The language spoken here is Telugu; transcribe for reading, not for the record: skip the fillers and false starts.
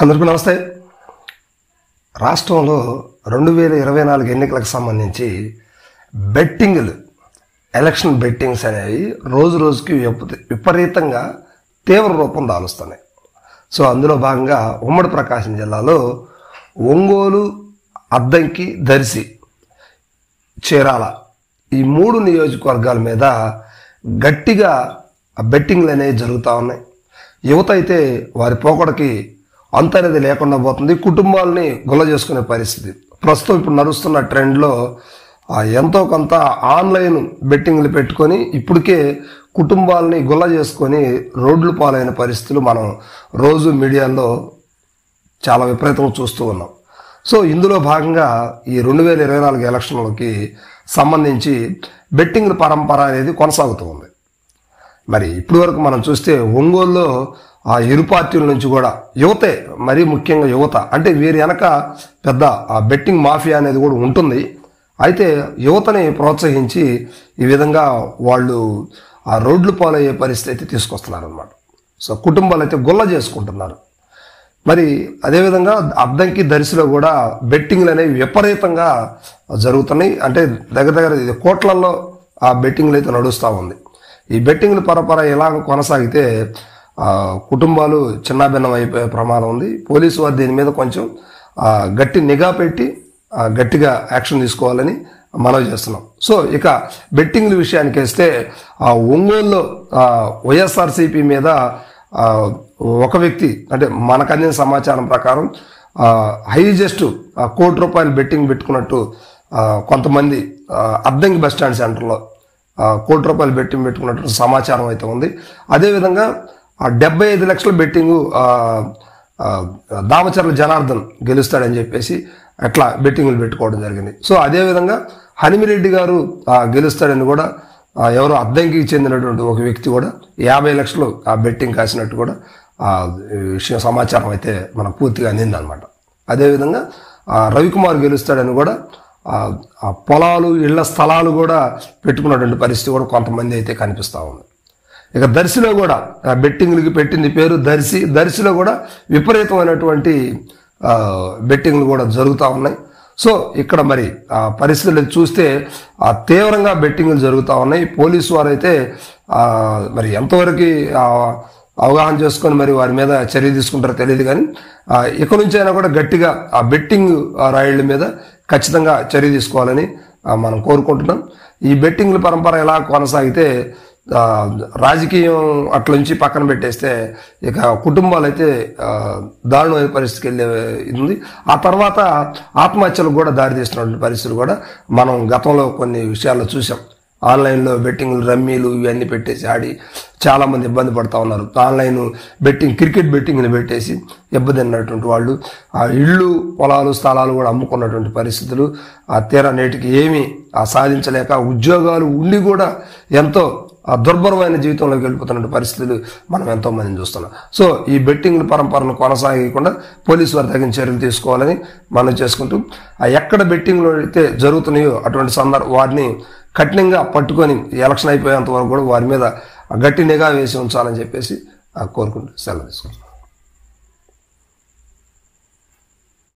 అందరికీ నమస్తే. రాష్ట్రంలో 2024 ఎన్నికలకు సంబంధించి బెట్టింగ్లు, ఎలక్షన్ బెట్టింగ్స్ అనేవి రోజు రోజుకి విపరీతంగా తీవ్ర రూపం దాలుస్తున్నాయి. సో అందులో భాగంగా ఉమ్మడి ప్రకాశం జిల్లాలో ఒంగోలు, అద్దంకి, దర్శి, చీరాల ఈ 3 నియోజకవర్గాల మీద గట్టిగా బెట్టింగ్లు అనేవి జరుగుతూ ఉన్నాయి. యువత అయితే వారి పోకడకి అంత అనేది లేకుండా పోతుంది. కుటుంబాలని గుల్ల చేసుకునే పరిస్థితి ప్రస్తుతం ఇప్పుడు నడుస్తున్న ట్రెండ్లో ఎంతో కొంత ఆన్లైన్ బెట్టింగ్లు పెట్టుకొని ఇప్పటికే కుటుంబాలని గుల్ల చేసుకొని రోడ్లు పాలైన పరిస్థితులు మనం రోజు మీడియాలో చాలా విపరీతంగా చూస్తూ ఉన్నాం. సో ఇందులో భాగంగా ఈ 2024 ఎలక్షన్లకి సంబంధించి బెట్టింగ్ల పరంపర అనేది కొనసాగుతూ ఉంది. మరి ఇప్పటి వరకు మనం చూస్తే ఒంగోలులో ఆ ఇరు పార్టీల నుంచి కూడా యువతే, మరీ ముఖ్యంగా యువత, అంటే వీరి వెనక పెద్ద ఆ బెట్టింగ్ మాఫియా అనేది కూడా ఉంటుంది. అయితే యువతని ప్రోత్సహించి ఈ విధంగా వాళ్ళు ఆ రోడ్లు పాలయ్యే పరిస్థితి అయితే తీసుకొస్తున్నారు అనమాట. సో కుటుంబాలు అయితే గుల్ల చేసుకుంటున్నారు. మరి అదేవిధంగా అద్దంకి, దర్శిలో కూడా బెట్టింగ్లు అనేవి విపరీతంగా జరుగుతున్నాయి. అంటే దగ్గర కోట్లల్లో ఆ బెట్టింగ్లు అయితే నడుస్తూ ఉంది. ఈ బెట్టింగ్ల పరంపర ఇలా కొనసాగితే కుటుంబాలు చిన్నాభిన్నం అయిపోయే ప్రమాదం ఉంది. పోలీసు వారు దీని మీద కొంచెం గట్టి నిఘా పెట్టి గట్టిగా యాక్షన్ తీసుకోవాలని మనవి చేస్తున్నాం. సో ఇక బెట్టింగ్ల విషయానికి వస్తే ఒంగోలులో వైఎస్ఆర్సీపీ మీద ఒక వ్యక్తి, అంటే మనకు అందిన సమాచారం ప్రకారం హైజెస్ట్ ₹1,00,00,000 బెట్టింగ్ పెట్టుకున్నట్టు కొంతమంది అద్దంకి బస్టాండ్ సెంటర్లో ₹1,00,00,000 బెట్టింగ్ పెట్టుకున్నట్టు సమాచారం అయితే ఉంది. అదేవిధంగా 75 లక్షల బెట్టింగు దామచర్ల జనార్దన్ గెలుస్తాడని చెప్పేసి అట్లా బెట్టింగ్లు పెట్టుకోవడం జరిగింది. సో అదేవిధంగా హనిమిరెడ్డి గారు గెలుస్తాడని కూడా ఎవరో అద్దంకి చెందినటువంటి ఒక వ్యక్తి కూడా 50 లక్షలు ఆ బెట్టింగ్ కాసినట్టు కూడా విషయం సమాచారం అయితే మనకు పూర్తిగా అందిందనమాట. అదేవిధంగా రవికుమార్ గెలుస్తాడని కూడా పొలాలు, ఇళ్ల స్థలాలు కూడా పెట్టుకున్నటువంటి పరిస్థితి కూడా కొంతమంది అయితే కనిపిస్తూ ఉంది. ఇక దర్శిలో కూడా బెట్టింగ్లకి పెట్టింది పేరు దర్శి. దర్శిలో కూడా విపరీతమైనటువంటి బెట్టింగ్లు కూడా జరుగుతూ ఉన్నాయి. సో ఇక్కడ మరి పరిస్థితులు చూస్తే తీవ్రంగా బెట్టింగ్లు జరుగుతూ ఉన్నాయి. పోలీసు వారు అయితే మరి ఎంతవరకు అవగాహన చేసుకొని మరి వారి మీద చర్య తీసుకుంటారో తెలియదు. కానీ ఇక నుంచి అయినా కూడా గట్టిగా ఆ బెట్టింగ్ రాయిళ్ల మీద ఖచ్చితంగా చర్య తీసుకోవాలని మనం కోరుకుంటున్నాం. ఈ బెట్టింగ్ల పరంపర ఎలా కొనసాగితే రాజకీయం అట్ల నుంచి పక్కన పెట్టేస్తే ఇక కుటుంబాలు అయితే దారుణమైన పరిస్థితికి వెళ్ళే ఉంది. ఆ తర్వాత ఆత్మహత్యలకు కూడా దారితీస్తున్నటువంటి పరిస్థితులు కూడా మనం గతంలో కొన్ని విషయాల్లో చూసాం. ఆన్లైన్లో బెట్టింగ్లు, రమ్మీలు ఇవన్నీ పెట్టేసి ఆడి చాలామంది ఇబ్బంది పడుతూ ఉన్నారు. ఆన్లైన్ బెట్టింగ్, క్రికెట్ బెట్టింగ్ని పెట్టేసి ఇబ్బంది అన్నటువంటి వాళ్ళు ఆ ఇళ్ళు, పొలాలు, స్థలాలు కూడా అమ్ముకున్నటువంటి పరిస్థితులు తీరా నేటికి ఏమీ సాధించలేక ఉద్యోగాలు ఉండి కూడా ఎంతో దుర్భరమైన జీవితంలోకి వెళ్ళిపోతున్న పరిస్థితులు మనం ఎంతో మందిని చూస్తున్నాం. సో ఈ బెట్టింగ్ల పరంపరను కొనసాగకుండా పోలీసు వారు తగిన చర్యలు తీసుకోవాలని మనం చేసుకుంటూ ఎక్కడ బెట్టింగ్లు అయితే జరుగుతున్నాయో అటువంటి వారిని కఠినంగా పట్టుకొని ఎలక్షన్ అయిపోయేంత వరకు కూడా వారి మీద గట్టి నిఘా వేసి ఉంచాలని చెప్పేసి కోరుకుంటూ సెలవు తీసుకుంటాం.